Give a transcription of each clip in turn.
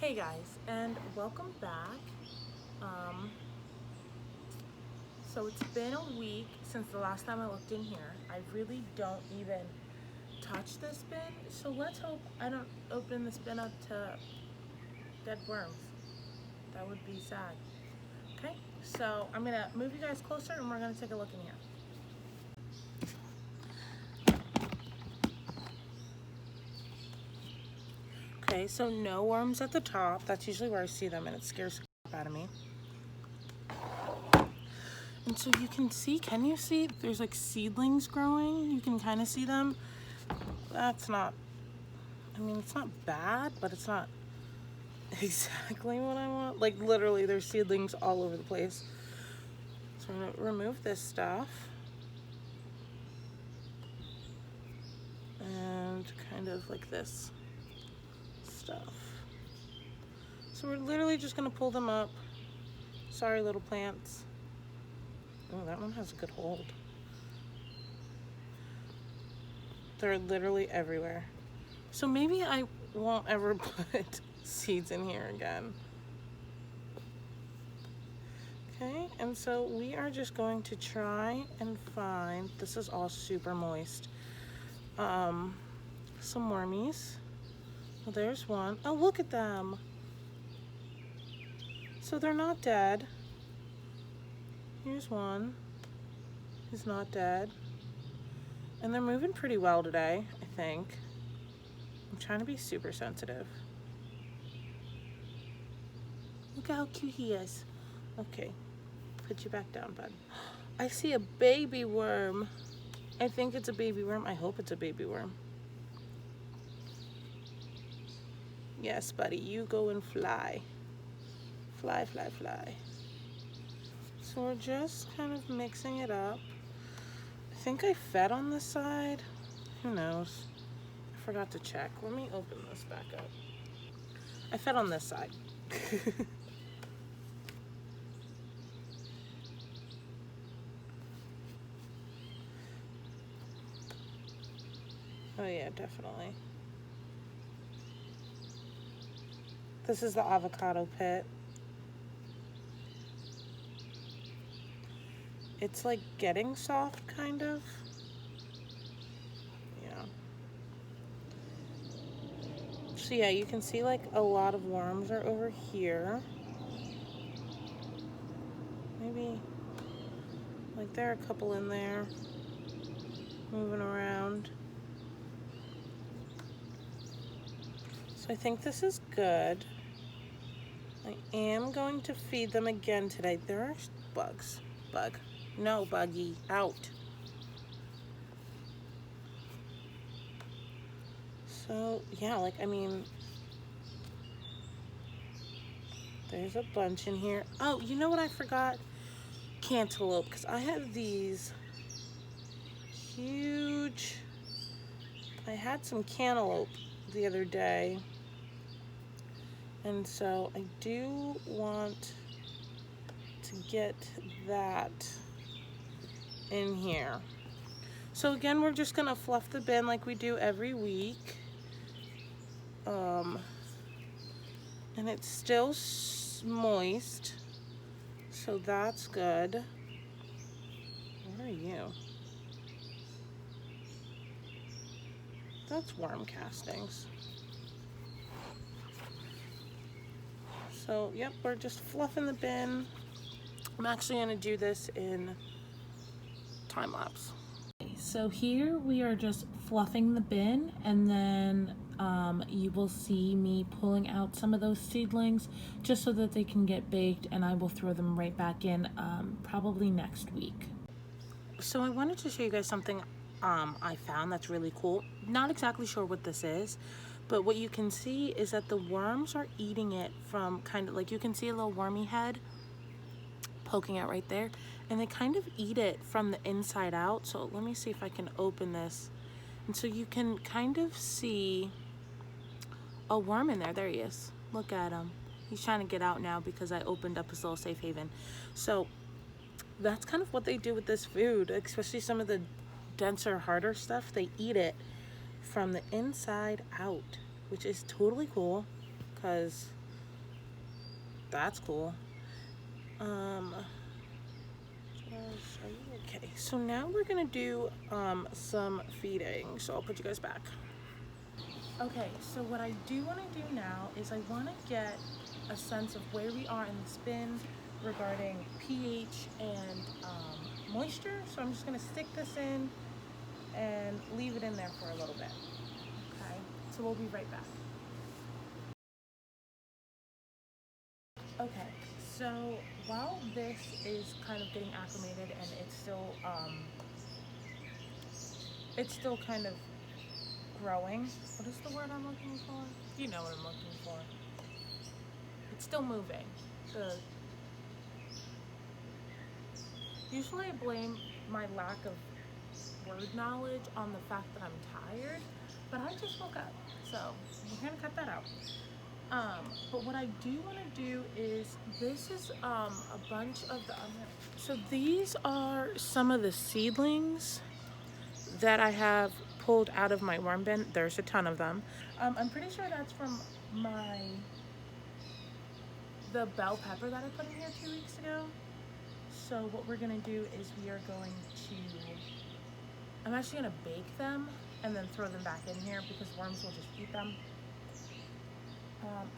Hey guys, and welcome back. Um, so it's been a week since the last time I looked in here. I really don't even touch this bin, so let's hope I don't open this bin up to dead worms. That would be sad. Okay, so I'm gonna move you guys closer and we're gonna take a look in here. Okay, so no worms at the top. That's usually where I see them and it scares the crap out of me. And so you can see, can you see there's like seedlings growing? You can kind of see them. That's not, I mean, it's not bad, but it's not exactly what I want. Like literally there's seedlings all over the place. So I'm gonna remove this stuff. And kind of like this stuff. So we're literally just gonna pull them up. Sorry, little plants. Oh, that one has a good hold. They're literally everywhere. So maybe I won't ever put seeds in here again. Okay, and so we are just going to try and find, this is all super moist, some wormies. Well, there's one. Oh, look at them. So they're not dead. Here's one. He's not dead. And they're moving pretty well today, I think. I'm trying to be super sensitive. Look how cute he is. Okay, put you back down, bud. I see a baby worm. I think it's a baby worm. I hope it's a baby worm. Yes, buddy, you go and fly. Fly, fly, fly. So we're just kind of mixing it up. I think I fed on this side. Who knows? I forgot to check. Let me open this back up. I fed on this side. Oh yeah, definitely. This is the avocado pit. It's like getting soft, kind of. Yeah. So yeah, you can see like a lot of worms are over here. Maybe, like there are a couple in there moving around. So I think this is good. I am going to feed them again today. There are bugs. Bug. No, buggy. Out. So, yeah, like, I mean, there's a bunch in here. Oh, you know what I forgot? Cantaloupe, because I have these huge, I had some cantaloupe the other day. And so I do want to get that in here. So again, we're just gonna fluff the bin like we do every week. And it's still moist, so that's good. What are you? That's worm castings. So, yep, we're just fluffing the bin. I'm actually gonna do this in time lapse. So here we are just fluffing the bin, and then you will see me pulling out some of those seedlings just so that they can get baked, and I will throw them right back in probably next week. So I wanted to show you guys something I found that's really cool. Not exactly sure what this is, but what you can see is that the worms are eating it from kind of like, you can see a little wormy head poking out right there, and they kind of eat it from the inside out. So let me see if I can open this, and so you can kind of see a worm in there. There he is. Look at him. He's trying to get out now because I opened up his little safe haven. So that's kind of what they do with this food, especially some of the denser, harder stuff. They eat it from the inside out, which is totally cool because That's cool. Okay, so now we're gonna do some feeding. So I'll put you guys back. Okay, so what I do want to do now is I want to get a sense of where we are in the spin regarding pH and moisture. So I'm just going to stick this in and leave it in there for a little bit. Okay, so we'll be right back. Okay, so while this is kind of getting acclimated and it's still kind of growing. What is the word I'm looking for? You know what I'm looking for. It's still moving. Usually I blame my lack of word knowledge on the fact that I'm tired, but I just woke up, so we're gonna cut that out. But what I do want to do is, this is a bunch of the, so these are some of the seedlings that I have pulled out of my worm bin. There's a ton of them. I'm pretty sure that's from the bell pepper that I put in here 2 weeks ago. So what we're gonna do is I'm actually gonna bake them and then throw them back in here because worms will just eat them.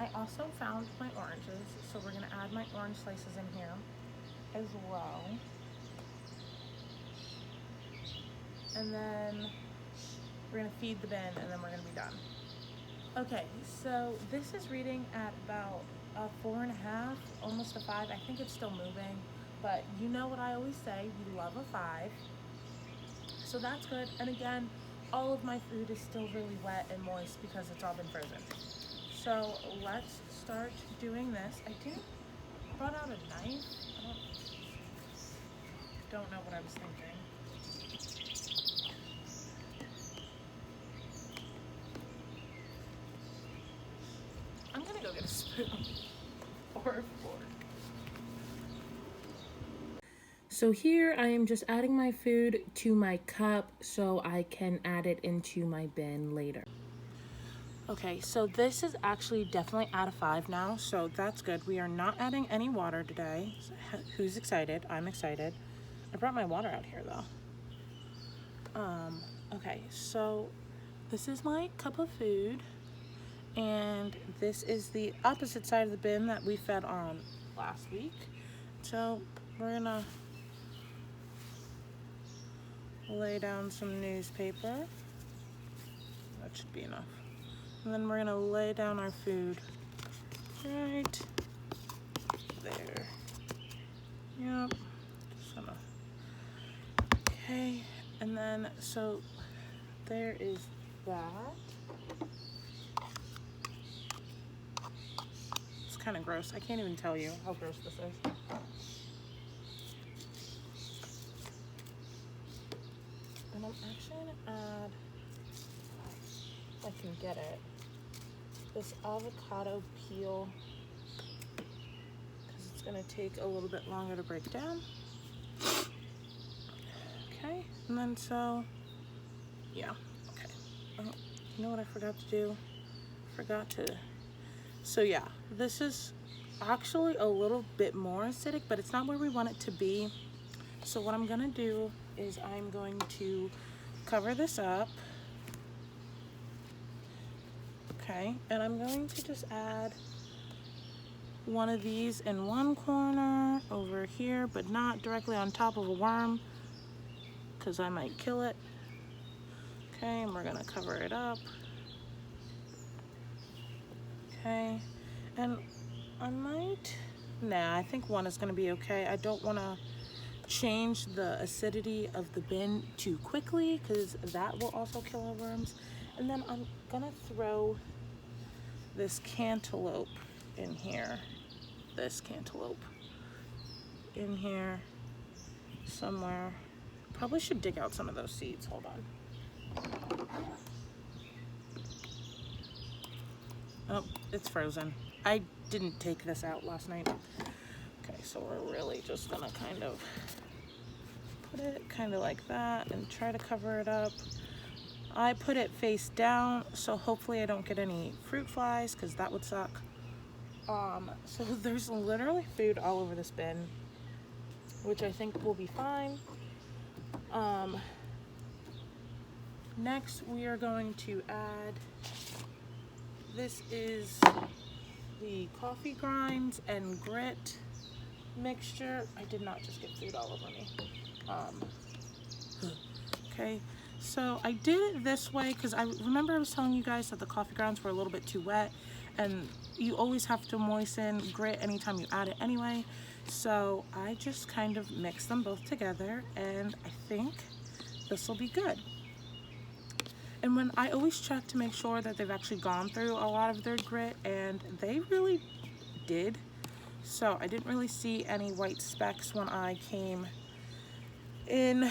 I also found my oranges, so we're gonna add my orange slices in here as well. And then we're gonna feed the bin and then we're gonna be done. Okay, so this is reading at about a 4.5, almost a 5. I think it's still moving, but you know what I always say, we love a 5. So that's good. And again, all of my food is still really wet and moist because it's all been frozen. So let's start doing this. I brought out a knife. I don't know what I was thinking. I'm gonna go get a spoon or a fork. So here I am just adding my food to my cup so I can add it into my bin later. Okay, so this is actually definitely out of 5 now, so that's good. We are not adding any water today. Who's excited? I'm excited. I brought my water out here though. Okay, so this is my cup of food, and this is the opposite side of the bin that we fed on last week. So we're gonna lay down some newspaper. That should be enough. And then we're gonna lay down our food right there. Yep. Just gonna. Okay. And then, so there is that. It's kind of gross. I can't even tell you how gross this is. And I'm actually gonna add, if I can get it, this avocado peel, because it's gonna take a little bit longer to break down. Okay, and then yeah, okay. Oh, you know what I forgot to do? So yeah, this is actually a little bit more acidic, but it's not where we want it to be. So what I'm gonna do is I'm going to cover this up. Okay, and I'm going to just add one of these in one corner over here, but not directly on top of a worm, because I might kill it. Okay, and we're gonna cover it up. Okay, and I think one is gonna be okay. I don't wanna change the acidity of the bin too quickly because that will also kill our worms. And then I'm gonna throw this cantaloupe in here. In here somewhere. Probably should dig out some of those seeds. Hold on. Oh, it's frozen. I didn't take this out last night. Okay, so we're really just gonna kind of put it kind of like that and try to cover it up. I put it face down, so hopefully I don't get any fruit flies, because that would suck. So there's literally food all over this bin, which I think will be fine. Next we are going to add, this is the coffee grinds and grit mixture. I did not just get food all over me. Okay, so I did it this way because I remember I was telling you guys that the coffee grounds were a little bit too wet, and you always have to moisten grit anytime you add it anyway. So I just kind of mix them both together, and I think this will be good. And when I always check to make sure that they've actually gone through a lot of their grit, and they really did. So I didn't really see any white specks when I came in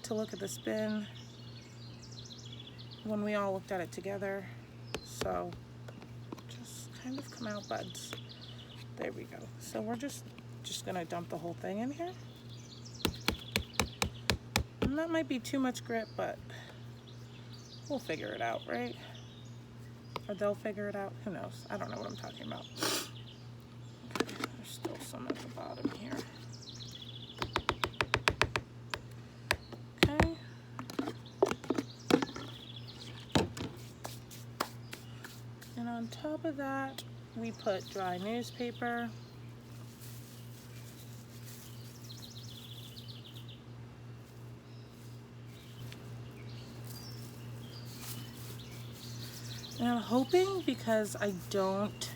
to look at this bin when we all looked at it together. So just kind of come out, buds. There we go. So we're just gonna dump the whole thing in here. And that might be too much grit, but we'll figure it out, right? Or they'll figure it out. Who knows? I don't know what I'm talking about. Okay, there's still some at the bottom here. Okay. And on top of that, we put dry newspaper. And I'm hoping, because I don't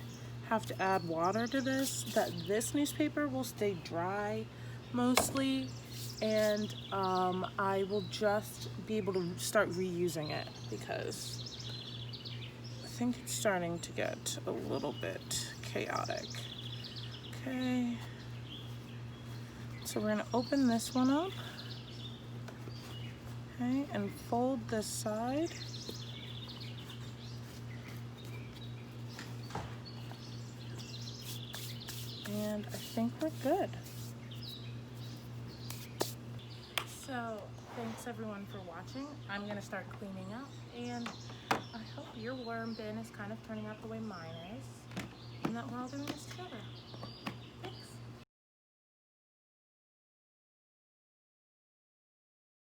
have to add water to this, that this newspaper will stay dry mostly, and I will just be able to start reusing it, because I think it's starting to get a little bit chaotic. Okay, so we're going to open this one up, okay, and fold this side. And I think we're good. So thanks everyone for watching. I'm gonna start cleaning up, and I hope your worm bin is kind of turning out the way mine is, and that we're all doing this together.